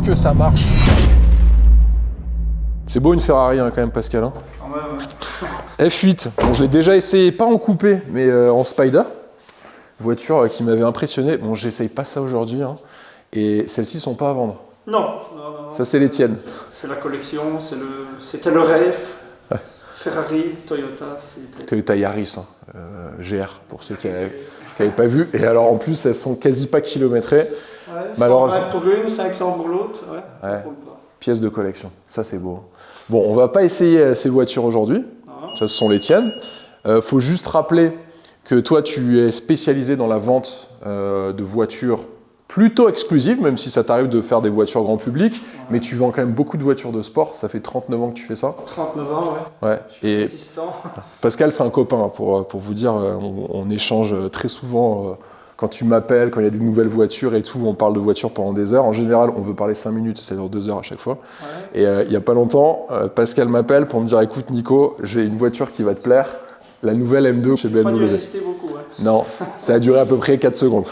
que ça marche. C'est beau une Ferrari hein, quand même, Pascal. Hein. F8, bon, je l'ai déjà essayé, pas en coupé, mais en Spider. Voiture qui m'avait impressionné. Bon, j'essaye pas ça aujourd'hui. Hein. Et celles-ci sont pas à vendre. Non. Ça, c'est les tiennes. C'est la collection, c'était le rêve. Ouais. Ferrari, Toyota. Toyota Yaris, hein. GR, pour ceux qui n'avaient pas vu. Et alors, en plus, elles sont quasi pas kilométrées. Ouais, 120 pour une, 500 pour l'autre. Ouais. Pièce de collection. Ça, c'est beau. Bon, on va pas essayer ces voitures aujourd'hui. Ça, ce sont les tiennes. Faut juste rappeler que toi, tu es spécialisé dans la vente de voitures plutôt exclusives, même si ça t'arrive de faire des voitures grand public, mais tu vends quand même beaucoup de voitures de sport. Ça fait 39 ans que tu fais ça. 39 ans, ouais. Et résistant. Pascal, c'est un copain, hein, pour vous dire, on échange très souvent. Quand tu m'appelles, quand il y a des nouvelles voitures et tout, on parle de voitures pendant des heures. En général, on veut parler 5 minutes, c'est-à-dire 2 heures à chaque fois. Ouais. Et il n'y a pas longtemps, Pascal m'appelle pour me dire « Écoute Nico, j'ai une voiture qui va te plaire, la nouvelle M2 chez BMW. » Pas dû résister beaucoup, ouais. Non, ça a duré à peu près 4 secondes.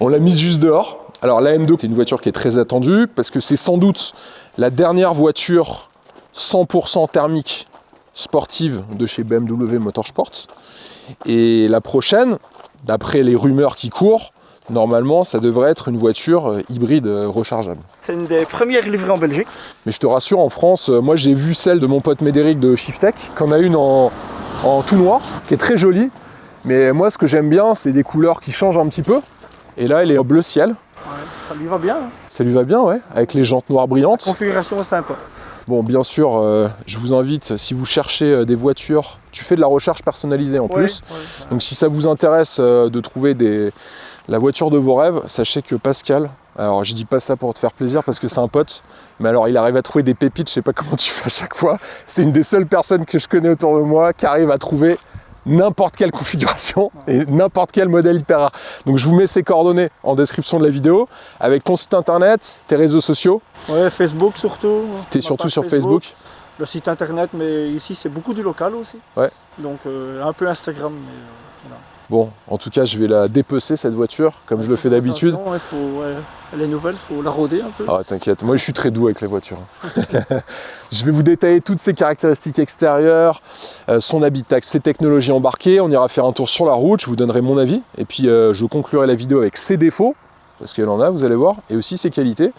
On l'a mise juste dehors. Alors la M2, c'est une voiture qui est très attendue parce que c'est sans doute la dernière voiture 100% thermique sportive de chez BMW Motorsport. Et la prochaine, d'après les rumeurs qui courent, normalement, ça devrait être une voiture hybride rechargeable. C'est une des premières livrées en Belgique. Mais je te rassure, en France, moi j'ai vu celle de mon pote Médéric de Shiftech, qu'on a une en tout noir, qui est très jolie. Mais moi, ce que j'aime bien, c'est des couleurs qui changent un petit peu. Et là, elle est en bleu ciel. Ouais, ça lui va bien. Hein. Ça lui va bien, ouais, avec les jantes noires brillantes. La configuration est sympa. Bon, bien sûr, je vous invite, si vous cherchez des voitures, tu fais de la recherche personnalisée en plus. Ouais. Donc si ça vous intéresse de trouver la voiture de vos rêves, sachez que Pascal, alors je dis pas ça pour te faire plaisir parce que c'est un pote, mais alors il arrive à trouver des pépites, je sais pas comment tu fais à chaque fois. C'est une des seules personnes que je connais autour de moi qui arrive à trouver n'importe quelle configuration et n'importe quel modèle hyper rare. Donc je vous mets ses coordonnées en description de la vidéo, avec ton site internet, tes réseaux sociaux. Ouais, Facebook surtout. Tu es surtout sur Facebook. Le site internet, mais ici c'est beaucoup du local aussi. Ouais. Donc un peu Instagram, mais voilà. Bon, en tout cas, je vais la dépecer cette voiture, comme je le fais d'habitude. Elle est nouvelle, il faut la rôder un peu. Ah, t'inquiète, moi je suis très doux avec les voitures. Je vais vous détailler toutes ses caractéristiques extérieures, son habitat, ses technologies embarquées. On ira faire un tour sur la route, je vous donnerai mon avis. Et puis je conclurai la vidéo avec ses défauts, parce qu'elle en a, vous allez voir, et aussi ses qualités.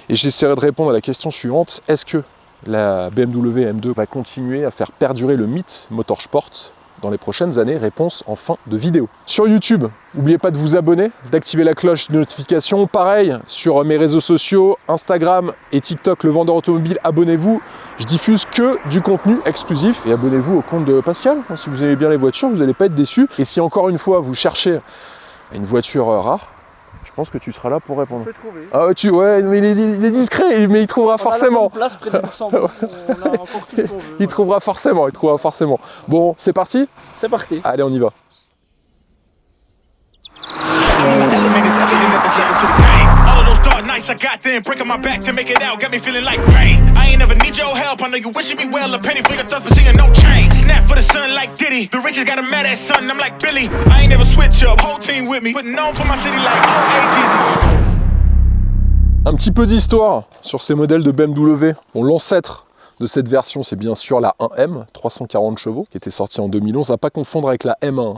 Et j'essaierai de répondre à la question suivante, est-ce que la BMW M2 va continuer à faire perdurer le mythe motorsport dans les prochaines années? Réponse en fin de vidéo. Sur YouTube, n'oubliez pas de vous abonner, d'activer la cloche de notification. Pareil, sur mes réseaux sociaux, Instagram et TikTok, Le Vendeur Automobile, abonnez-vous. Je diffuse que du contenu exclusif. Et abonnez-vous au compte de Pascal. Si vous aimez bien les voitures, vous n'allez pas être déçus. Et si encore une fois, vous cherchez une voiture rare, je pense que tu seras là pour répondre. On peut trouver. Ah, ouais, mais il est discret, mais il trouvera forcément. On a place près de Luxembourg, on a encore tout ce qu'on veut. Il trouvera forcément. Bon, c'est parti ? C'est parti. Allez, on y va. I got them breaking my back to make it out, got me feeling like rain. I ain't never need your help, I know you wishing me well. A penny for your thoughts, but seeing no change. I snap for the sun like Diddy. The riches got a mad ass son, I'm like Billy. I ain't never switch up, whole team with me. But known for my city like all ages. Un petit peu d'histoire sur ces modèles de BMW. Bon, l'ancêtre de cette version, c'est bien sûr la 1M, 340 chevaux, qui était sortie en 2011. À pas confondre avec la M1.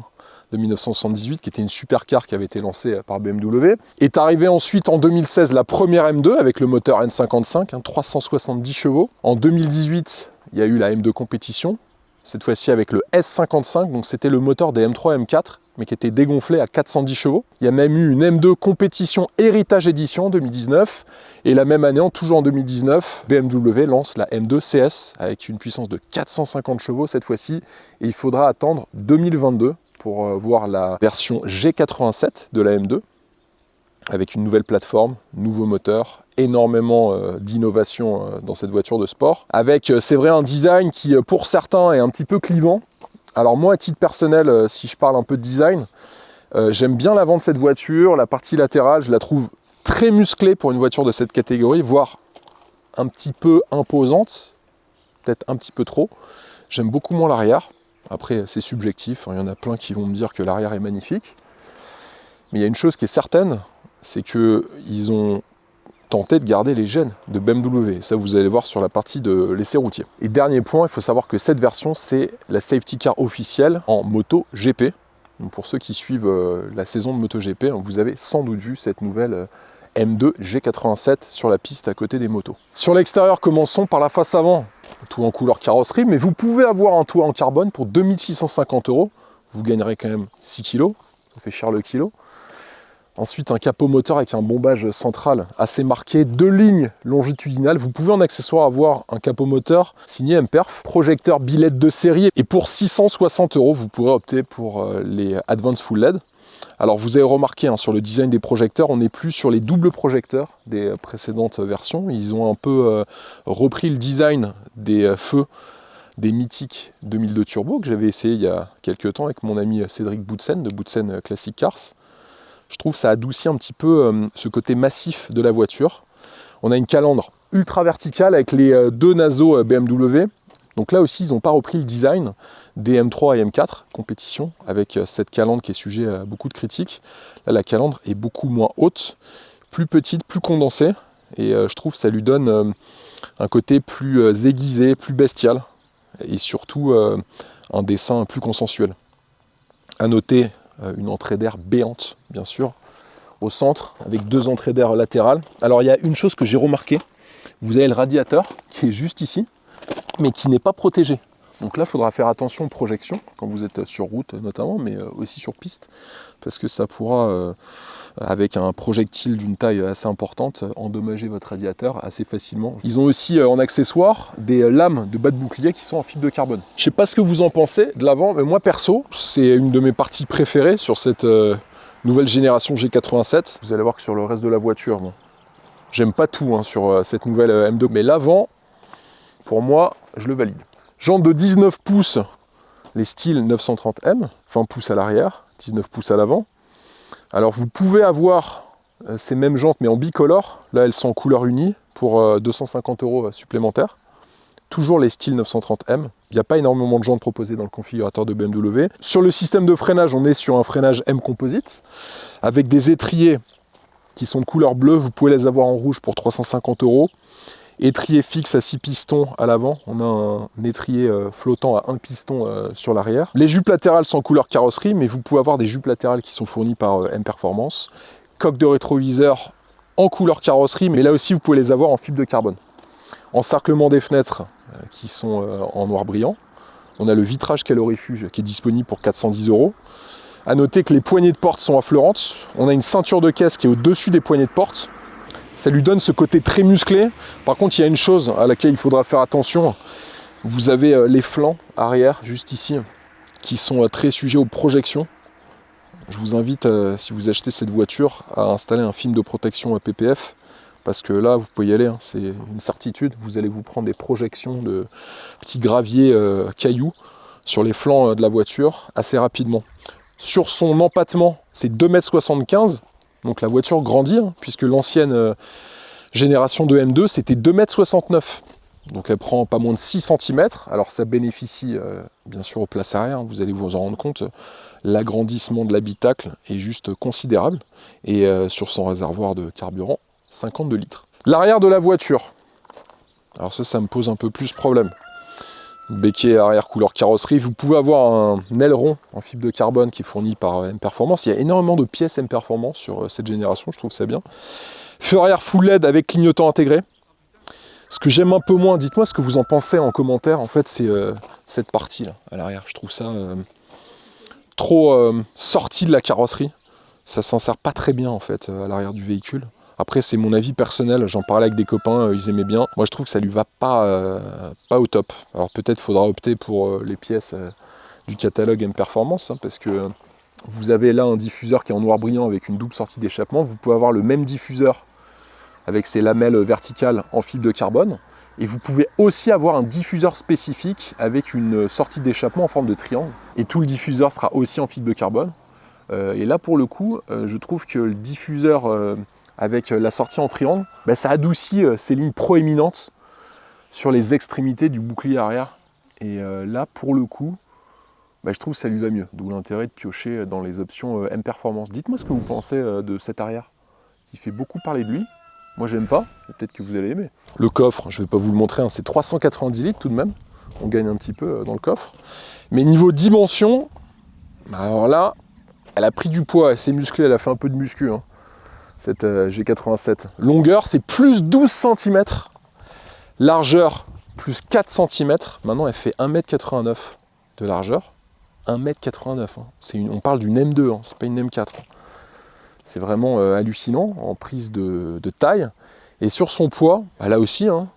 De 1978, qui était une supercar qui avait été lancée par BMW. Est arrivée ensuite en 2016 la première M2 avec le moteur N55, 370 chevaux. En 2018, il y a eu la M2 compétition, cette fois-ci avec le S55, donc c'était le moteur des M3 M4, mais qui était dégonflé à 410 chevaux. Il y a même eu une M2 compétition Héritage Édition en 2019, et la même année, toujours en 2019, BMW lance la M2 CS avec une puissance de 450 chevaux cette fois-ci, et il faudra attendre 2022 pour voir la version G87 de la M2, avec une nouvelle plateforme, nouveau moteur, énormément d'innovation dans cette voiture de sport, avec, c'est vrai, un design qui, pour certains, est un petit peu clivant. Alors moi, à titre personnel, si je parle un peu de design, j'aime bien l'avant de cette voiture, la partie latérale, je la trouve très musclée pour une voiture de cette catégorie, voire un petit peu imposante, peut-être un petit peu trop. J'aime beaucoup moins l'arrière. Après, c'est subjectif, il y en a plein qui vont me dire que l'arrière est magnifique. Mais il y a une chose qui est certaine, c'est qu'ils ont tenter de garder les gènes de BMW. Ça, vous allez voir sur la partie de l'essai routier. Et dernier point, il faut savoir que cette version, c'est la safety car officielle en moto GP. Donc pour ceux qui suivent la saison de MotoGP, vous avez sans doute vu cette nouvelle M2 G87 sur la piste à côté des motos. Sur l'extérieur, commençons par la face avant. Tout en couleur carrosserie, mais vous pouvez avoir un toit en carbone pour 2650 €. Vous gagnerez quand même 6 kg, ça fait cher le kilo. Ensuite, un capot moteur avec un bombage central assez marqué, 2 lignes longitudinales. Vous pouvez en accessoire avoir un capot moteur signé MPerf, projecteur billette de série. Et pour 660 €, vous pourrez opter pour les Advance Full LED. Alors vous avez remarqué sur le design des projecteurs, on n'est plus sur les doubles projecteurs des précédentes versions. Ils ont un peu repris le design des feux des mythiques 2002 Turbo que j'avais essayé il y a quelques temps avec mon ami Cédric Boutsen de Boutsen Classic Cars. Je trouve que ça adoucit un petit peu ce côté massif de la voiture. On a une calandre ultra verticale avec les deux naseaux BMW. Donc là aussi, ils n'ont pas repris le design des M3 et M4 compétition avec cette calandre qui est sujet à beaucoup de critiques. Là, la calandre est beaucoup moins haute, plus petite, plus condensée. Et je trouve que ça lui donne un côté plus aiguisé, plus bestial. Et surtout, un dessin plus consensuel. À noter une entrée d'air béante, bien sûr, au centre, avec 2 entrées d'air latérales. Alors, il y a une chose que j'ai remarqué. Vous avez le radiateur qui est juste ici, mais qui n'est pas protégé. Donc là, il faudra faire attention aux projections, quand vous êtes sur route notamment, mais aussi sur piste, parce que ça pourra, avec un projectile d'une taille assez importante, endommager votre radiateur assez facilement. Ils ont aussi en accessoire des lames de bas de bouclier qui sont en fibre de carbone. Je ne sais pas ce que vous en pensez de l'avant, mais moi perso, c'est une de mes parties préférées sur cette nouvelle génération G87. Vous allez voir que sur le reste de la voiture, bon, j'aime pas tout sur cette nouvelle M2, mais l'avant, pour moi, je le valide. Jantes de 19 pouces, les styles 930M, 20 pouces à l'arrière, 19 pouces à l'avant. Alors vous pouvez avoir ces mêmes jantes mais en bicolore, là elles sont en couleur unie pour 250 € supplémentaires. Toujours les styles 930M, il n'y a pas énormément de jantes proposées dans le configurateur de BMW. Sur le système de freinage, on est sur un freinage M Composite, avec des étriers qui sont de couleur bleue, vous pouvez les avoir en rouge pour 350 €. Étrier fixe à 6 pistons à l'avant, on a un étrier flottant à 1 piston sur l'arrière. Les jupes latérales sont en couleur carrosserie, mais vous pouvez avoir des jupes latérales qui sont fournies par M Performance. Coque de rétroviseur en couleur carrosserie, mais là aussi vous pouvez les avoir en fibre de carbone. Encerclement des fenêtres qui sont en noir brillant. On a le vitrage calorifuge qui est disponible pour 410 €. A noter que les poignées de porte sont affleurantes. On a une ceinture de caisse qui est au-dessus des poignées de porte. Ça lui donne ce côté très musclé. Par contre, il y a une chose à laquelle il faudra faire attention. Vous avez les flancs arrière, juste ici, qui sont très sujets aux projections. Je vous invite, si vous achetez cette voiture, à installer un film de protection PPF. Parce que là, vous pouvez y aller, c'est une certitude. Vous allez vous prendre des projections de petits graviers cailloux sur les flancs de la voiture assez rapidement. Sur son empattement, c'est 2,75 m. Donc la voiture grandit, puisque l'ancienne génération de M2, c'était 2,69 m. Donc elle prend pas moins de 6 cm. Alors ça bénéficie bien sûr aux places arrière, vous allez vous en rendre compte. L'agrandissement de l'habitacle est juste considérable. Et sur son réservoir de carburant, 52 litres. L'arrière de la voiture. Alors ça me pose un peu plus problème. Béquet arrière couleur carrosserie. Vous pouvez avoir un aileron en fibre de carbone qui est fourni par M Performance. Il y a énormément de pièces M Performance sur cette génération, je trouve ça bien. Feu arrière full LED avec clignotant intégré. Ce que j'aime un peu moins, dites-moi ce que vous en pensez en commentaire, en fait c'est cette partie là à l'arrière. Je trouve ça trop sorti de la carrosserie. Ça s'insère pas très bien en fait à l'arrière du véhicule. Après, c'est mon avis personnel, j'en parlais avec des copains, ils aimaient bien. Moi, je trouve que ça lui va pas au top. Alors peut-être faudra opter pour les pièces du catalogue M Performance, parce que vous avez là un diffuseur qui est en noir brillant avec une double sortie d'échappement. Vous pouvez avoir le même diffuseur avec ses lamelles verticales en fibre de carbone. Et vous pouvez aussi avoir un diffuseur spécifique avec une sortie d'échappement en forme de triangle. Et tout le diffuseur sera aussi en fibre de carbone. Et là, pour le coup, je trouve que le diffuseur... avec la sortie en triangle, ça adoucit ces lignes proéminentes sur les extrémités du bouclier arrière. Et là, pour le coup, je trouve que ça lui va mieux. D'où l'intérêt de piocher dans les options M Performance. Dites-moi ce que vous pensez de cet arrière, qui fait beaucoup parler de lui, Moi j'aime pas, peut-être que vous allez aimer. Le coffre, je vais pas vous le montrer, hein, c'est 390 litres tout de même. On gagne un petit peu dans le coffre. Mais niveau dimension, alors là, elle a pris du poids, elle s'est musclée, elle a fait un peu de muscu, hein, cette G87. Longueur, c'est plus 12 cm. Largeur, plus 4 cm. Maintenant, elle fait 1,89 m de largeur. 1,89 m. Hein. On parle d'une M2, hein, c'est pas une M4. Hein. C'est vraiment hallucinant en prise de taille. Et sur son poids, là aussi, hein,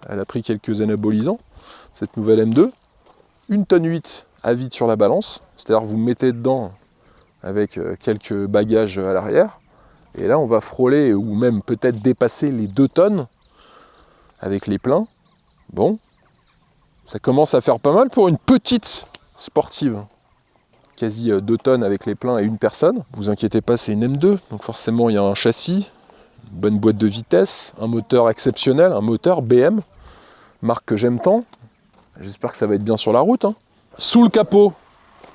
elle a pris quelques anabolisants, cette nouvelle M2. 1,8 tonne à vide sur la balance. C'est-à-dire vous mettez dedans avec quelques bagages à l'arrière. Et là, on va frôler ou même peut-être dépasser les 2 tonnes avec les pleins. Bon, ça commence à faire pas mal pour une petite sportive. Quasi 2 tonnes avec les pleins et une personne. Vous inquiétez pas, c'est une M2, donc forcément il y a un châssis, une bonne boîte de vitesse, un moteur exceptionnel, un moteur BM, marque que j'aime tant. J'espère que ça va être bien sur la route. Hein. Sous le capot,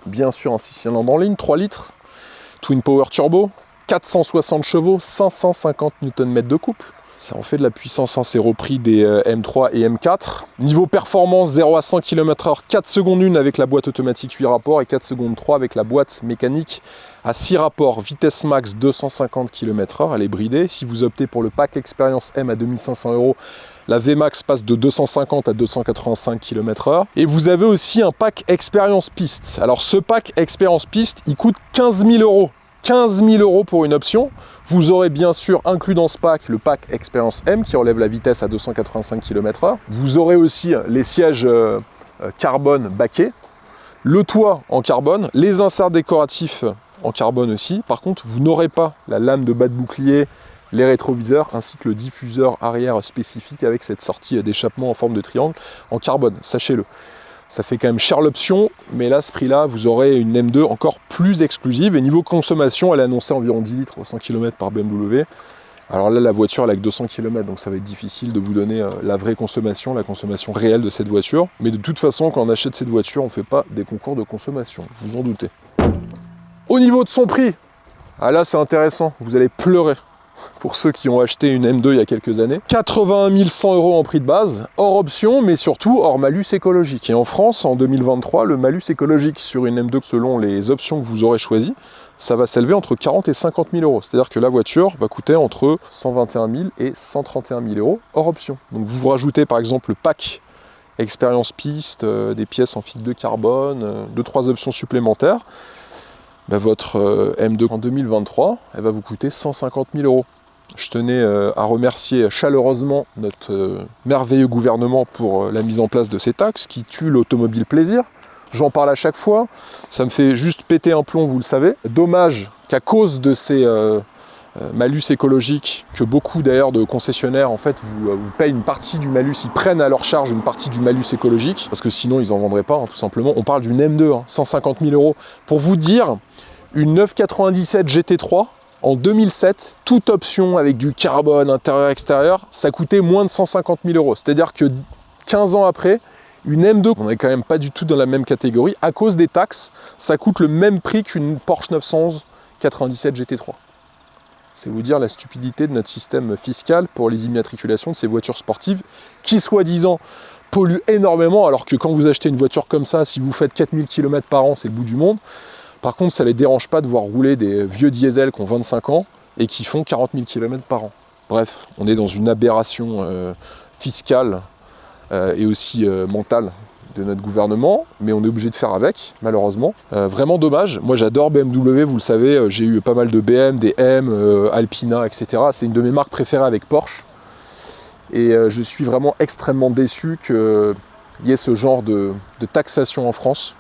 bien sûr un 6 cylindres en ligne, 3 litres, Twin Power Turbo, 460 chevaux, 550 Nm de couple. Ça en fait de la puissance, hein. C'est repris des M3 et M4. Niveau performance, 0 à 100 km/h, 4 secondes 1 avec la boîte automatique 8 rapports et 4 secondes 3 avec la boîte mécanique à 6 rapports. Vitesse max 250 km/h, elle est bridée. Si vous optez pour le pack Experience M à 2500 €, la VMAX passe de 250 à 285 km/h. Et vous avez aussi un pack Experience Piste. Alors ce pack Experience Piste, il coûte 15 000 €. 15 000 € pour une option. Vous aurez bien sûr inclus dans ce pack le pack Experience M qui relève la vitesse à 285 km/h. Vous aurez aussi les sièges carbone baquets, le toit en carbone, les inserts décoratifs en carbone aussi. Par contre, vous n'aurez pas la lame de bas de bouclier, les rétroviseurs ainsi que le diffuseur arrière spécifique avec cette sortie d'échappement en forme de triangle en carbone, sachez-le. Ça fait quand même cher l'option, mais là, ce prix-là, vous aurez une M2 encore plus exclusive. Et niveau consommation, elle est annoncée environ 10 litres au 100 km par BMW. Alors là, la voiture, elle a que 200 km, donc ça va être difficile de vous donner la vraie consommation, la consommation réelle de cette voiture. Mais de toute façon, quand on achète cette voiture, on ne fait pas des concours de consommation, vous en doutez. Au niveau de son prix, ah là, c'est intéressant, vous allez pleurer. Pour ceux qui ont acheté une M2 il y a quelques années. 81 100 € en prix de base, hors option, mais surtout hors malus écologique. Et en France, en 2023, le malus écologique sur une M2, selon les options que vous aurez choisies, ça va s'élever entre 40 et 50 000 €. C'est-à-dire que la voiture va coûter entre 121 000 et 131 000 € hors option. Donc vous rajoutez par exemple le pack Experience Piste, des pièces en fibre de carbone, 2-3 options supplémentaires. Ben votre M2 en 2023, elle va vous coûter 150 000 €. Je tenais à remercier chaleureusement notre merveilleux gouvernement pour la mise en place de ces taxes qui tuent l'automobile plaisir. J'en parle à chaque fois, ça me fait juste péter un plomb, vous le savez. Dommage qu'à cause de ces malus écologiques, que beaucoup d'ailleurs de concessionnaires en fait vous payent une partie du malus, ils prennent à leur charge une partie du malus écologique, parce que sinon ils n'en vendraient pas, hein, tout simplement. On parle d'une M2, hein, 150 000 €. Pour vous dire, une 997 GT3 en 2007, toute option avec du carbone intérieur-extérieur, ça coûtait moins de 150 000 €. C'est-à-dire que 15 ans après, une M2, on n'est quand même pas du tout dans la même catégorie, à cause des taxes, ça coûte le même prix qu'une Porsche 911 97 GT3. C'est vous dire la stupidité de notre système fiscal pour les immatriculations de ces voitures sportives qui, soi-disant, polluent énormément, alors que quand vous achetez une voiture comme ça, si vous faites 4000 km par an, c'est le bout du monde. Par contre, ça ne les dérange pas de voir rouler des vieux diesels qui ont 25 ans et qui font 40 000 km par an. Bref, on est dans une aberration fiscale et aussi mentale de notre gouvernement, mais on est obligé de faire avec, malheureusement. Vraiment dommage. Moi, j'adore BMW, vous le savez, j'ai eu pas mal de BM, des M, Alpina, etc. C'est une de mes marques préférées avec Porsche. Et je suis vraiment extrêmement déçu qu'il y ait ce genre de taxation en France,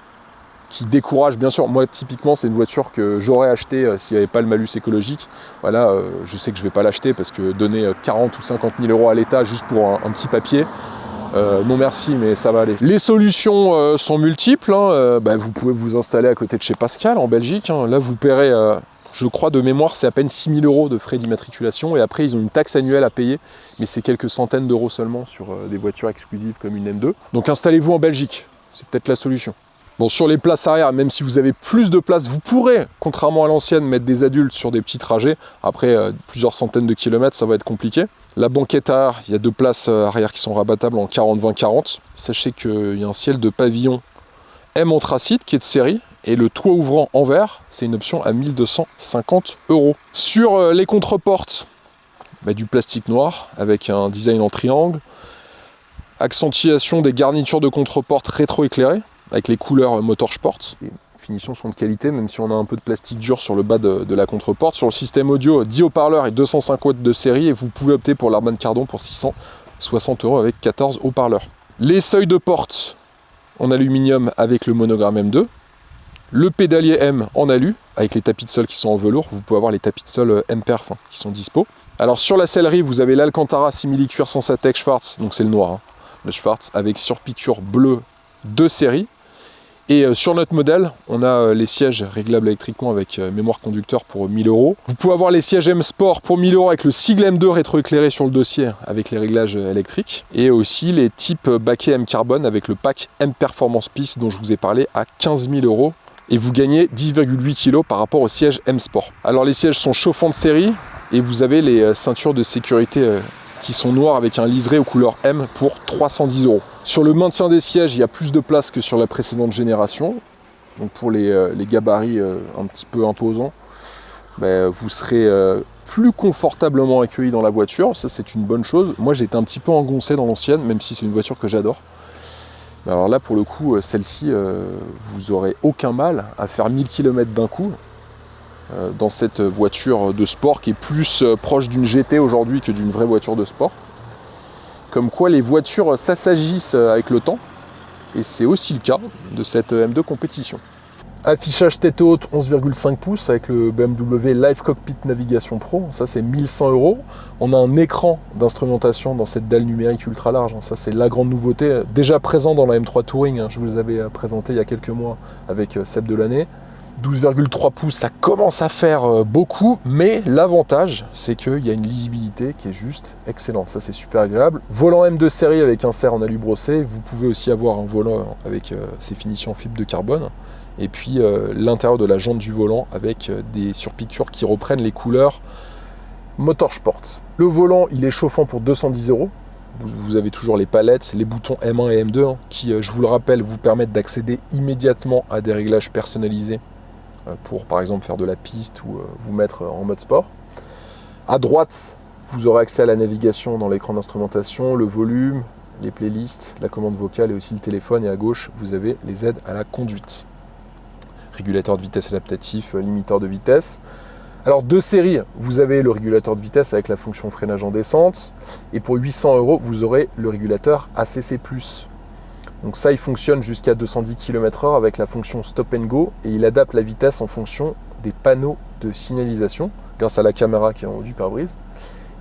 qui décourage, bien sûr. Moi, typiquement, c'est une voiture que j'aurais achetée s'il n'y avait pas le malus écologique. Voilà, je sais que je ne vais pas l'acheter parce que donner 40 ou 50 000 € à l'État juste pour un petit papier, non merci, mais ça va aller. Les solutions sont multiples. Hein. Vous pouvez vous installer à côté de chez Pascal, en Belgique. Hein. Là, vous paierez, je crois de mémoire, c'est à peine 6 000 € de frais d'immatriculation. Et après, ils ont une taxe annuelle à payer, mais c'est quelques centaines d'euros seulement sur des voitures exclusives comme une M2. Donc installez-vous en Belgique, c'est peut-être la solution. Bon, sur les places arrière, même si vous avez plus de place, vous pourrez, contrairement à l'ancienne, mettre des adultes sur des petits trajets. Après, plusieurs centaines de kilomètres, ça va être compliqué. La banquette arrière, il y a 2 places arrière qui sont rabattables en 40-20-40. Sachez qu'il y a un ciel de pavillon M anthracite qui est de série. Et le toit ouvrant en verre, c'est une option à 1250 €. Sur les contreportes, du plastique noir avec un design en triangle. Accentuation des garnitures de contreporte rétro-éclairées avec les couleurs Motorsport. Les finitions sont de qualité, même si on a un peu de plastique dur sur le bas de la contreporte. Sur le système audio, 10 haut-parleurs et 205 watts de série. Et vous pouvez opter pour l'Harman Kardon pour 660 € avec 14 haut-parleurs. Les seuils de porte en aluminium avec le monogramme M2. Le pédalier M en alu, avec les tapis de sol qui sont en velours. Vous pouvez avoir les tapis de sol M-Perf qui sont dispo. Alors sur la sellerie, vous avez l'Alcantara simili-cuir Sensatec Schwarz, donc c'est le noir, le Schwarz, avec surpiqûre bleue de série. Et sur notre modèle, on a les sièges réglables électriquement avec mémoire conducteur pour 1000 €. Vous pouvez avoir les sièges M Sport pour 1000 € avec le sigle M2 rétroéclairé sur le dossier avec les réglages électriques. Et aussi les types baquets M Carbone avec le pack M Performance Piste dont je vous ai parlé à 15 000 €. Et vous gagnez 10,8 kg par rapport au siège M Sport. Alors les sièges sont chauffants de série et vous avez les ceintures de sécurité qui sont noires avec un liseré aux couleurs M pour 310 €. Sur le maintien des sièges, il y a plus de place que sur la précédente génération. Donc pour les gabarits un petit peu imposants, vous serez plus confortablement accueilli dans la voiture. Ça, c'est une bonne chose. Moi, j'étais un petit peu engoncé dans l'ancienne, même si c'est une voiture que j'adore. Alors là, pour le coup, celle-ci, vous n'aurez aucun mal à faire 1000 km d'un coup dans cette voiture de sport qui est plus proche d'une GT aujourd'hui que d'une vraie voiture de sport. Comme quoi les voitures s'assagissent avec le temps, et c'est aussi le cas de cette M2 compétition. Affichage tête haute 11,5 pouces avec le BMW Live Cockpit Navigation Pro, ça c'est 1100 €. On a un écran d'instrumentation dans cette dalle numérique ultra large, ça c'est la grande nouveauté, déjà présent dans la M3 Touring, je vous les avais présenté il y a quelques mois avec Seb Delaney. 12,3 pouces, ça commence à faire beaucoup, mais l'avantage, c'est qu'il y a une lisibilité qui est juste excellente. Ça, c'est super agréable. Volant M2 série avec un serre en alu brossé. Vous pouvez aussi avoir un volant avec ses finitions en fibre de carbone. Et puis, l'intérieur de la jante du volant avec des surpiqûres qui reprennent les couleurs Motorsport. Le volant, il est chauffant pour 210 €. Vous avez toujours les palettes, les boutons M1 et M2 qui, je vous le rappelle, vous permettent d'accéder immédiatement à des réglages personnalisés pour par exemple faire de la piste ou vous mettre en mode sport. À droite, vous aurez accès à la navigation dans l'écran d'instrumentation, le volume, les playlists, la commande vocale et aussi le téléphone. Et à gauche, vous avez les aides à la conduite. Régulateur de vitesse adaptatif, limiteur de vitesse. Alors de série, vous avez le régulateur de vitesse avec la fonction freinage en descente. Et pour 800 €, vous aurez le régulateur ACC+. Donc ça, il fonctionne jusqu'à 210 km/h avec la fonction Stop and Go et il adapte la vitesse en fonction des panneaux de signalisation grâce à la caméra qui est en haut du pare-brise.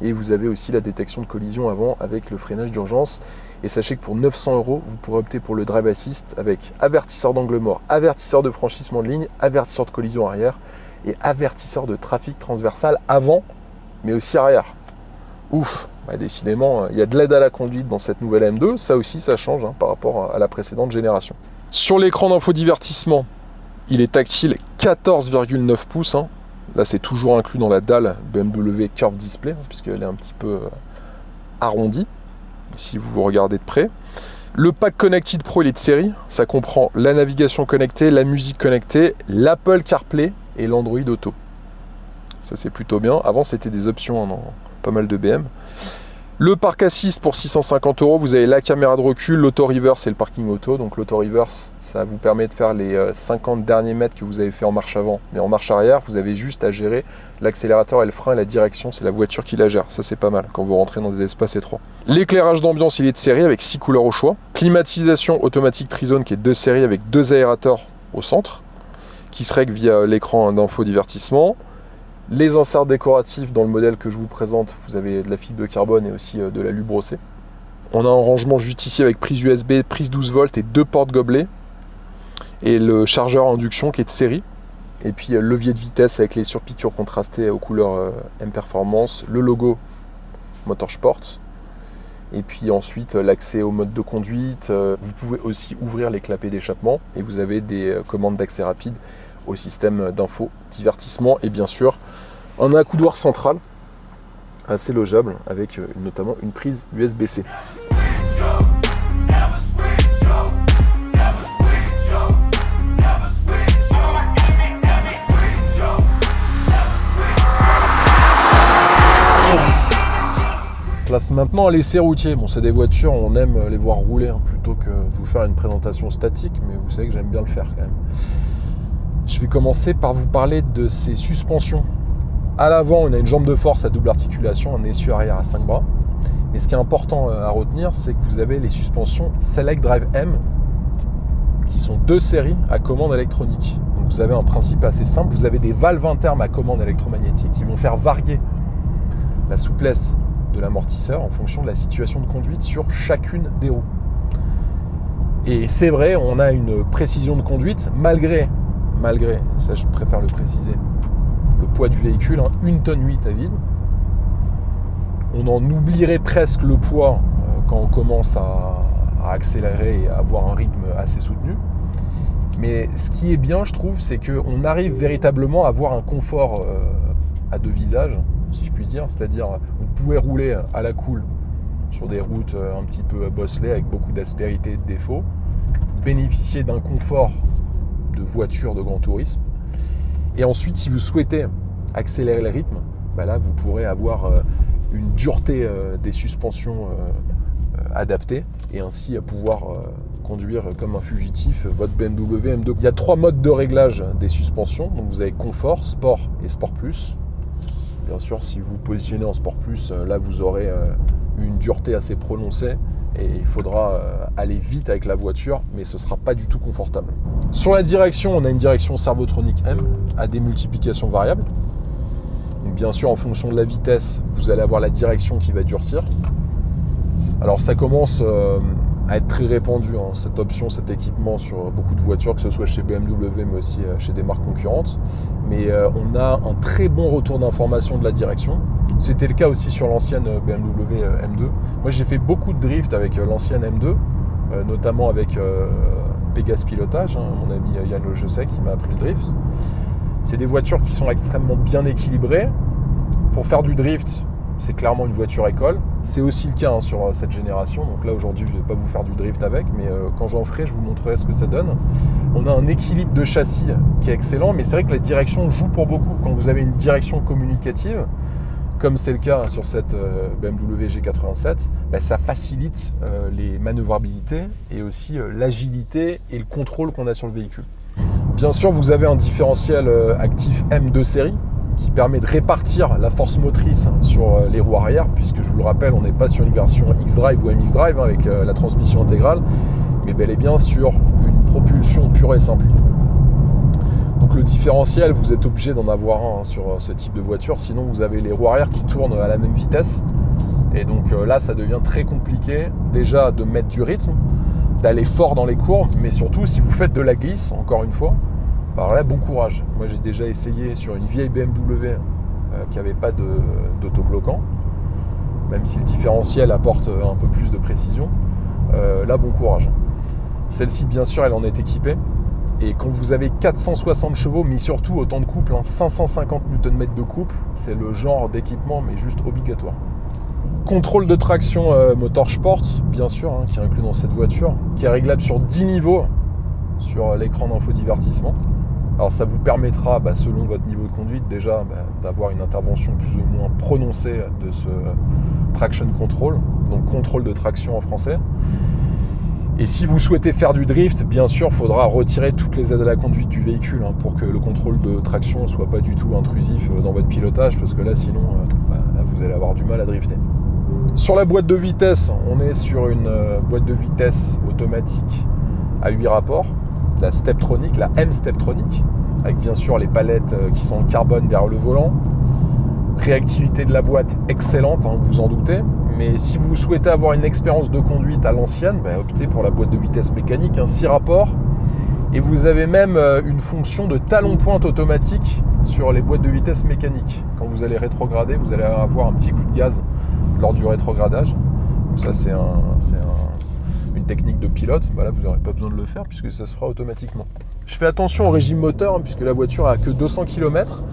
Et vous avez aussi la détection de collision avant avec le freinage d'urgence. Et sachez que pour 900 €, vous pourrez opter pour le Drive Assist avec avertisseur d'angle mort, avertisseur de franchissement de ligne, avertisseur de collision arrière et avertisseur de trafic transversal avant, mais aussi arrière. Ouf, décidément, il y a de l'aide à la conduite dans cette nouvelle M2. Ça aussi, ça change par rapport à la précédente génération. Sur l'écran d'infodivertissement, il est tactile 14,9 pouces. Là, c'est toujours inclus dans la dalle BMW Curve Display, puisqu'elle est un petit peu arrondie, si vous regardez de près. Le pack Connected Pro, il est de série. Ça comprend la navigation connectée, la musique connectée, l'Apple CarPlay et l'Android Auto. Ça, c'est plutôt bien. Avant, c'était des options dans pas mal de BM. Le parc assist pour 650 €, vous avez la caméra de recul, l'auto-reverse et le parking auto. Donc l'auto-reverse, ça vous permet de faire les 50 derniers mètres que vous avez fait en marche avant. Mais en marche arrière, vous avez juste à gérer l'accélérateur et le frein et la direction. C'est la voiture qui la gère. Ça, c'est pas mal quand vous rentrez dans des espaces étroits. L'éclairage d'ambiance, il est de série avec 6 couleurs au choix. Climatisation automatique Trizone qui est de série avec 2 aérateurs au centre qui se règle via l'écran d'infodivertissement. Les inserts décoratifs dans le modèle que je vous présente, vous avez de la fibre de carbone et aussi de l'alu brossé. On a un rangement juste ici avec prise USB, prise 12 volts et 2 portes gobelets. Et le chargeur à induction qui est de série. Et puis levier de vitesse avec les surpiqûres contrastées aux couleurs M Performance, le logo Motorsport. Et puis ensuite, l'accès au mode de conduite. Vous pouvez aussi ouvrir les clapets d'échappement et vous avez des commandes d'accès rapide au système d'info, divertissement et bien sûr un accoudoir central assez logeable avec notamment une prise USB-C. Place maintenant à l'essai routier. Bon, c'est des voitures, on aime les voir rouler plutôt que de vous faire une présentation statique, mais vous savez que j'aime bien le faire quand même. Je vais commencer par vous parler de ces suspensions. À l'avant, on a une jambe de force à double articulation, un essieu arrière à 5 bras. Et ce qui est important à retenir, c'est que vous avez les suspensions Select Drive M, qui sont 2 séries à commande électronique. Donc vous avez un principe assez simple, vous avez des valves internes à commande électromagnétique qui vont faire varier la souplesse de l'amortisseur en fonction de la situation de conduite sur chacune des roues. Et c'est vrai, on a une précision de conduite malgré, ça je préfère le préciser, le poids du véhicule, 1,8 tonne à vide. On en oublierait presque le poids quand on commence à accélérer et à avoir un rythme assez soutenu. Mais ce qui est bien, je trouve, c'est qu'on arrive véritablement à avoir un confort à 2 visages, si je puis dire, c'est-à-dire vous pouvez rouler à la cool sur des routes un petit peu bosselées avec beaucoup d'aspérité et de défauts, bénéficier d'un confort de voiture de grand tourisme, et ensuite si vous souhaitez accélérer le rythme, là vous pourrez avoir une dureté des suspensions adaptées et ainsi pouvoir conduire comme un fugitif votre BMW M2. Il y a 3 modes de réglage des suspensions, donc vous avez confort, sport et sport plus. Bien sûr, si vous vous positionnez en Sport Plus, là vous aurez une dureté assez prononcée et il faudra aller vite avec la voiture, mais ce ne sera pas du tout confortable. Sur la direction, on a une direction Servotronic M à démultiplication variable. Donc bien sûr, en fonction de la vitesse, vous allez avoir la direction qui va durcir. Alors ça commence à être très répandu, cette option, cet équipement sur beaucoup de voitures, que ce soit chez BMW mais aussi chez des marques concurrentes. Mais on a un très bon retour d'information de la direction. C'était le cas aussi sur l'ancienne BMW M2. Moi j'ai fait beaucoup de drift avec l'ancienne M2, notamment avec Pégase Pilotage, mon ami Yann Lojessec qui m'a appris le drift. C'est des voitures qui sont extrêmement bien équilibrées. Pour faire du drift, c'est clairement une voiture école. C'est aussi le cas sur cette génération. Donc là aujourd'hui je ne vais pas vous faire du drift avec, mais quand j'en ferai je vous montrerai ce que ça donne. On a un équilibre de châssis qui est excellent, mais c'est vrai que la direction joue pour beaucoup. Quand vous avez une direction communicative, comme c'est le cas sur cette BMW G87, ça facilite les manœuvrabilités et aussi l'agilité et le contrôle qu'on a sur le véhicule. Bien sûr, vous avez un différentiel actif M2 série qui permet de répartir la force motrice sur les roues arrière, puisque je vous le rappelle, on n'est pas sur une version X-Drive ou MX-Drive avec la transmission intégrale, mais bel et bien sur une propulsion pure et simple. Donc le différentiel, vous êtes obligé d'en avoir un sur ce type de voiture, sinon vous avez les roues arrière qui tournent à la même vitesse, et donc là ça devient très compliqué déjà de mettre du rythme, d'aller fort dans les courbes, mais surtout si vous faites de la glisse, encore une fois, alors là bon courage. Moi j'ai déjà essayé sur une vieille BMW qui n'avait pas d'autobloquant, même si le différentiel apporte un peu plus de précision, là bon courage. Celle-ci bien sûr elle en est équipée, et quand vous avez 460 chevaux, mais surtout autant de couple, 550 Nm de couple, c'est le genre d'équipement mais juste obligatoire. Contrôle de traction moteur sport, bien sûr, qui est inclus dans cette voiture, qui est réglable sur 10 niveaux sur l'écran d'infodivertissement. Alors ça vous permettra, selon votre niveau de conduite, déjà d'avoir une intervention plus ou moins prononcée de ce traction control, donc contrôle de traction en français. Et si vous souhaitez faire du drift, bien sûr, il faudra retirer toutes les aides à la conduite du véhicule pour que le contrôle de traction ne soit pas du tout intrusif dans votre pilotage, parce que là, sinon, là, vous allez avoir du mal à drifter. Sur la boîte de vitesse, on est sur une boîte de vitesse automatique à 8 rapports, la Steptronic, la M Steptronic, avec bien sûr les palettes qui sont en carbone derrière le volant. Réactivité de la boîte excellente, vous vous en doutez. Mais si vous souhaitez avoir une expérience de conduite à l'ancienne, optez pour la boîte de vitesse mécanique, 6 rapports. Et vous avez même une fonction de talon-pointe automatique sur les boîtes de vitesse mécaniques. Quand vous allez rétrograder, vous allez avoir un petit coup de gaz lors du rétrogradage. Ça, c'est une technique de pilote. Là, vous n'aurez pas besoin de le faire puisque ça se fera automatiquement. Je fais attention au régime moteur puisque la voiture a que 200 km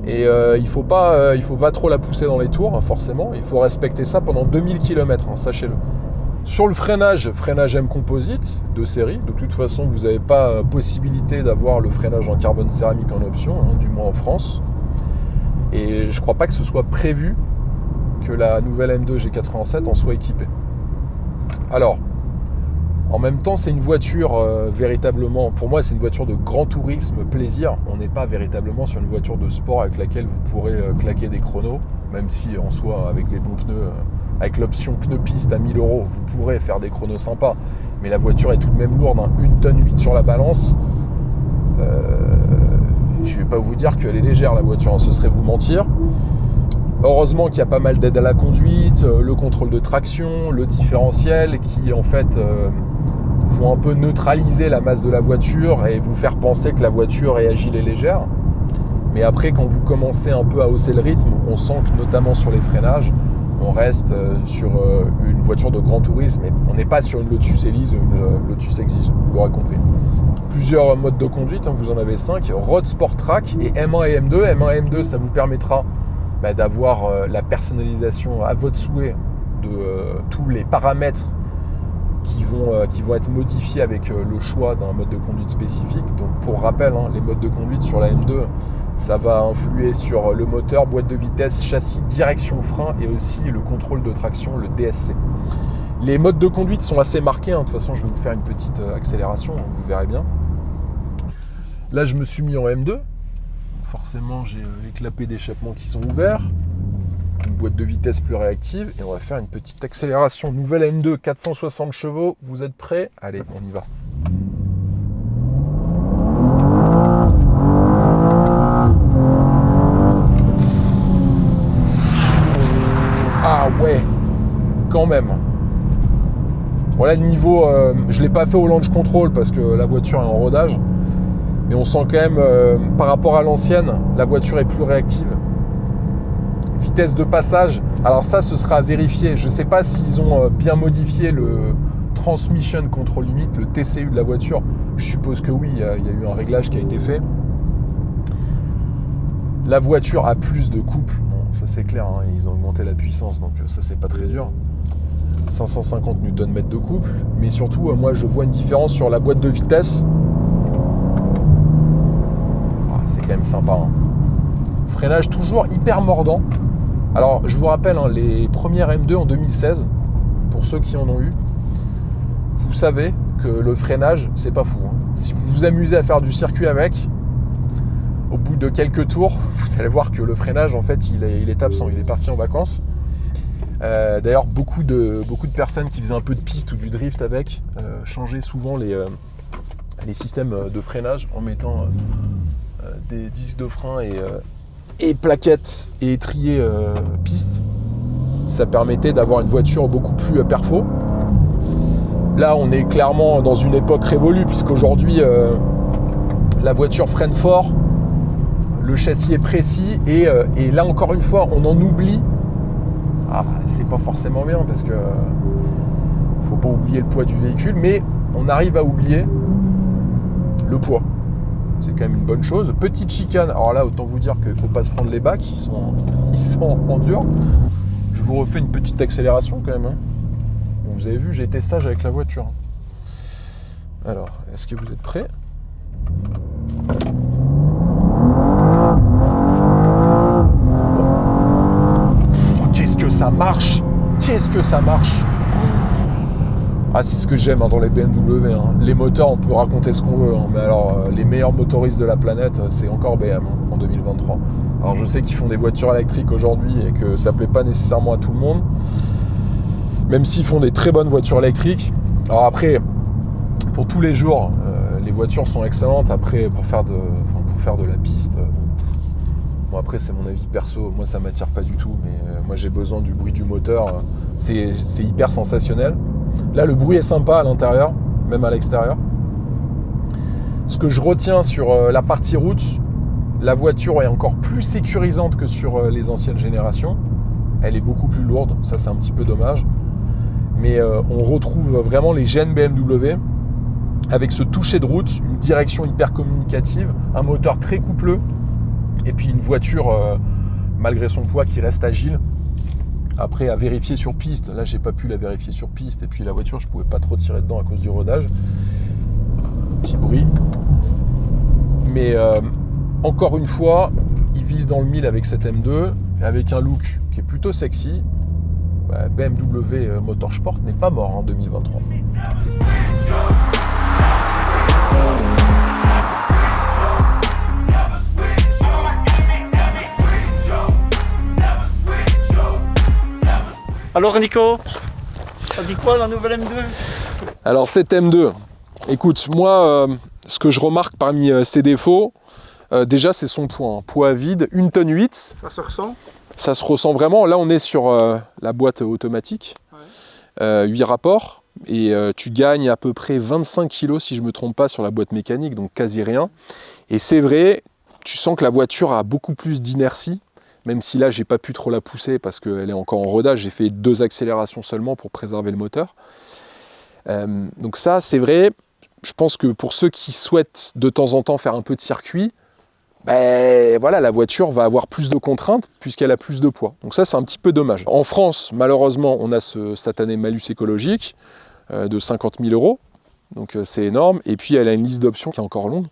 et il faut pas trop la pousser dans les tours, forcément. Il faut respecter ça pendant 2000 km, sachez-le. Sur le freinage M Composite de série, de toute façon, vous n'avez pas possibilité d'avoir le freinage en carbone céramique en option, du moins en France. Et je ne crois pas que ce soit prévu que la nouvelle M2 G87 en soit équipée. Alors, en même temps, c'est une voiture véritablement, pour moi, c'est une voiture de grand tourisme, plaisir. On n'est pas véritablement sur une voiture de sport avec laquelle vous pourrez claquer des chronos, même si en soi, avec des bons pneus, avec l'option pneus piste à 1000 €, vous pourrez faire des chronos sympas. Mais la voiture est tout de même lourde, 1,8 tonnes sur la balance. Je ne vais pas vous dire qu'elle est légère, la voiture, ce serait vous mentir. Heureusement qu'il y a pas mal d'aides à la conduite, le contrôle de traction, le différentiel qui en fait vont un peu neutraliser la masse de la voiture et vous faire penser que la voiture est agile et légère. Mais après, quand vous commencez un peu à hausser le rythme, on sent que notamment sur les freinages, on reste sur une voiture de grand tourisme et on n'est pas sur une Lotus Elise ou une Lotus Exige, vous l'aurez compris. Plusieurs modes de conduite, vous en avez 5, Road Sport Track et M1 et M2. M1 et M2, ça vous permettra d'avoir la personnalisation à votre souhait de tous les paramètres qui vont être modifiés avec le choix d'un mode de conduite spécifique. Donc pour rappel, les modes de conduite sur la M2, ça va influer sur le moteur, boîte de vitesse, châssis, direction, frein et aussi le contrôle de traction, le DSC. Les modes de conduite sont assez marqués, de toute façon je vais vous faire une petite accélération, vous verrez bien. Là je me suis mis en M2, forcément j'ai les clapets d'échappement qui sont ouverts, une boîte de vitesse plus réactive et on va faire une petite accélération. Nouvelle M2, 460 chevaux, vous êtes prêts? Allez, on y va. Ah ouais, quand même. Voilà le niveau, je ne l'ai pas fait au launch control parce que la voiture est en rodage. Mais on sent quand même, par rapport à l'ancienne, la voiture est plus réactive. Vitesse de passage, alors ça, ce sera à vérifier. Je ne sais pas s'ils ont bien modifié le Transmission Control Unit, le TCU de la voiture. Je suppose que oui, il y a eu un réglage qui a été fait. La voiture a plus de couple. Bon, ça c'est clair, ils ont augmenté la puissance, donc ça c'est pas très dur. 550 Nm de couple. Mais surtout, moi je vois une différence sur la boîte de vitesse. C'est quand même sympa. Freinage toujours hyper mordant. Alors je vous rappelle, les premières M2 en 2016, pour ceux qui en ont eu, vous savez que le freinage c'est pas fou. Si vous vous amusez à faire du circuit avec, au bout de quelques tours, vous allez voir que le freinage en fait il est absent, il est parti en vacances. D'ailleurs beaucoup de personnes qui faisaient un peu de piste ou du drift avec changeaient souvent les systèmes de freinage en mettant des disques de frein et plaquettes et étriers piste. Ça permettait d'avoir une voiture beaucoup plus perfo. Là on est clairement dans une époque révolue puisqu'aujourd'hui la voiture freine fort, le châssis est précis et là encore une fois on en oublie. C'est pas forcément bien parce que faut pas oublier le poids du véhicule, mais on arrive à oublier le poids. C'est quand même une bonne chose. Petite chicane, alors là autant vous dire qu'il ne faut pas se prendre les bacs, ils sont en dur. Je vous refais une petite accélération quand même. Bon, vous avez vu, j'ai été sage avec la voiture. Alors, est-ce que vous êtes prêts? Qu'est-ce que ça marche! Qu'est-ce que ça marche! C'est ce que j'aime dans les BMW. Les moteurs, on peut raconter ce qu'on veut. Mais alors, les meilleurs motoristes de la planète, c'est encore BM en 2023. Alors, je sais qu'ils font des voitures électriques aujourd'hui et que ça ne plaît pas nécessairement à tout le monde. Même s'ils font des très bonnes voitures électriques. Alors après, pour tous les jours, les voitures sont excellentes. Après, pour faire de la piste... Bon, après, c'est mon avis perso. Moi, ça ne m'attire pas du tout. Mais moi, j'ai besoin du bruit du moteur. C'est hyper sensationnel. Là, le bruit est sympa à l'intérieur, même à l'extérieur. Ce que je retiens sur la partie route, la voiture est encore plus sécurisante que sur les anciennes générations. Elle est beaucoup plus lourde, ça c'est un petit peu dommage. mais on retrouve vraiment les gènes BMW avec ce toucher de route, une direction hyper communicative, un moteur très coupleux et puis une voiture malgré son poids qui reste agile. Après, à vérifier sur piste, là j'ai pas pu la vérifier sur piste et puis la voiture je pouvais pas trop tirer dedans à cause du rodage. Petit bruit. Mais encore une fois, il vise dans le 1000 avec cette M2 et avec un look qui est plutôt sexy. BMW Motorsport n'est pas mort en 2023. Alors Nico, ça dit quoi la nouvelle M2? Alors cette M2, écoute, moi ce que je remarque parmi ses défauts, déjà c'est son poids, poids vide, 1,8 tonnes. Ça se ressent? Ça se ressent vraiment. Là on est sur la boîte automatique, 8 rapports, et tu gagnes à peu près 25 kg si je ne me trompe pas sur la boîte mécanique, donc quasi rien. Et c'est vrai, tu sens que la voiture a beaucoup plus d'inertie, même si là j'ai pas pu trop la pousser parce qu'elle est encore en rodage, j'ai fait 2 accélérations seulement pour préserver le moteur. Donc ça c'est vrai, je pense que pour ceux qui souhaitent de temps en temps faire un peu de circuit, voilà, la voiture va avoir plus de contraintes puisqu'elle a plus de poids. Donc ça c'est un petit peu dommage. En France, malheureusement, on a ce satané malus écologique de 50 000 €, donc c'est énorme. Et puis elle a une liste d'options qui est encore longue.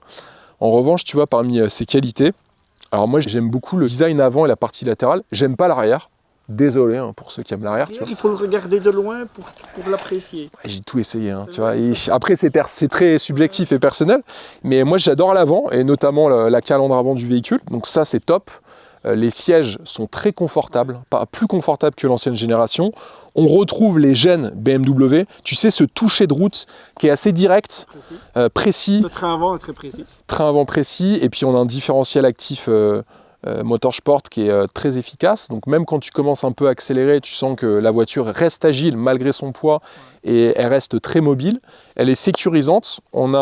En revanche, tu vois, parmi ses qualités, alors moi j'aime beaucoup le design avant et la partie latérale, j'aime pas l'arrière. Désolé pour ceux qui aiment l'arrière. Il faut le regarder de loin pour l'apprécier. J'ai tout essayé, tu vois. Et après, c'est très subjectif et personnel. Mais moi, j'adore l'avant, et notamment la calandre avant du véhicule. Donc ça, c'est top. Les sièges sont très confortables, pas plus confortables que l'ancienne génération. On retrouve les gènes BMW. Tu sais, ce toucher de route qui est assez direct, précis. Le train avant est très précis. Train avant précis. Et puis, on a un différentiel actif Motorsport qui est très efficace, donc même quand tu commences un peu à accélérer, tu sens que la voiture reste agile malgré son poids et elle reste très mobile. Elle est sécurisante, on a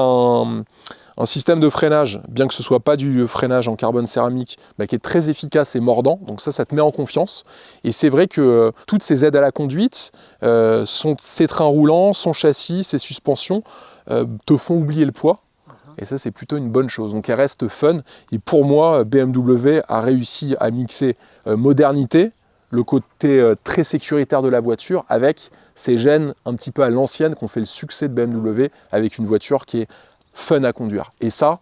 un système de freinage, bien que ce soit pas du freinage en carbone céramique, qui est très efficace et mordant, donc ça te met en confiance. Et c'est vrai que toutes ces aides à la conduite, ses trains roulants, son châssis, ses suspensions te font oublier le poids. Et ça, c'est plutôt une bonne chose. Donc, elle reste fun. Et pour moi, BMW a réussi à mixer modernité, le côté très sécuritaire de la voiture, avec ces gènes un petit peu à l'ancienne qui ont fait le succès de BMW, avec une voiture qui est fun à conduire. Et ça,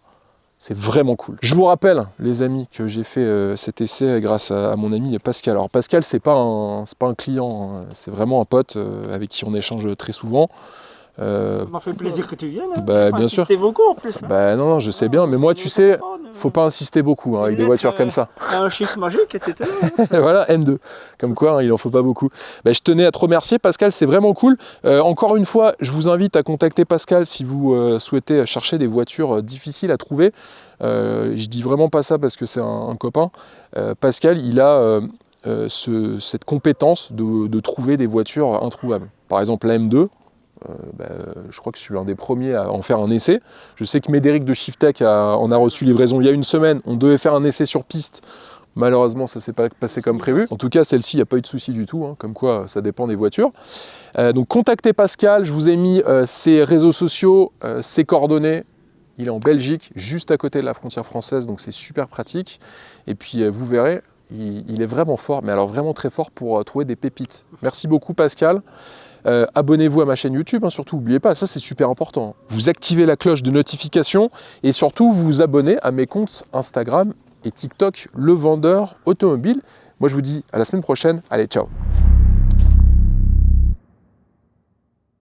c'est vraiment cool. Je vous rappelle, les amis, que j'ai fait cet essai grâce à mon ami Pascal. Alors, Pascal, c'est pas un client, hein. C'est vraiment un pote avec qui on échange très souvent. Ça m'a fait plaisir que tu viennes. Bien sûr. Beaucoup en plus. Non, je sais bien, mais moi, tu sais, faut pas insister beaucoup avec des voitures comme ça. Un chiffre magique était là. Voilà, M2. Comme quoi, il en faut pas beaucoup. Je tenais à te remercier, Pascal, c'est vraiment cool. Encore une fois, je vous invite à contacter Pascal si vous souhaitez chercher des voitures difficiles à trouver. Je dis vraiment pas ça parce que c'est un copain. Pascal, il a cette compétence de trouver des voitures introuvables. Par exemple, la M2. Je crois que je suis l'un des premiers à en faire un essai. Je sais que Médéric de Shiftech en a reçu livraison il y a une semaine. On devait faire un essai sur piste. Malheureusement, ça ne s'est pas passé comme prévu. En tout cas, celle-ci, il n'y a pas eu de souci du tout. Comme quoi, ça dépend des voitures. Donc, contactez Pascal. Je vous ai mis ses réseaux sociaux, ses coordonnées. Il est en Belgique, juste à côté de la frontière française. Donc, c'est super pratique. Et puis, vous verrez, il est vraiment fort. Mais alors, vraiment très fort pour trouver des pépites. Merci beaucoup, Pascal. Abonnez-vous à ma chaîne YouTube, surtout n'oubliez pas, ça c'est super important. Vous activez la cloche de notification et surtout vous vous abonnez à mes comptes Instagram et TikTok, Le Vendeur Automobile. Moi je vous dis à la semaine prochaine, allez ciao.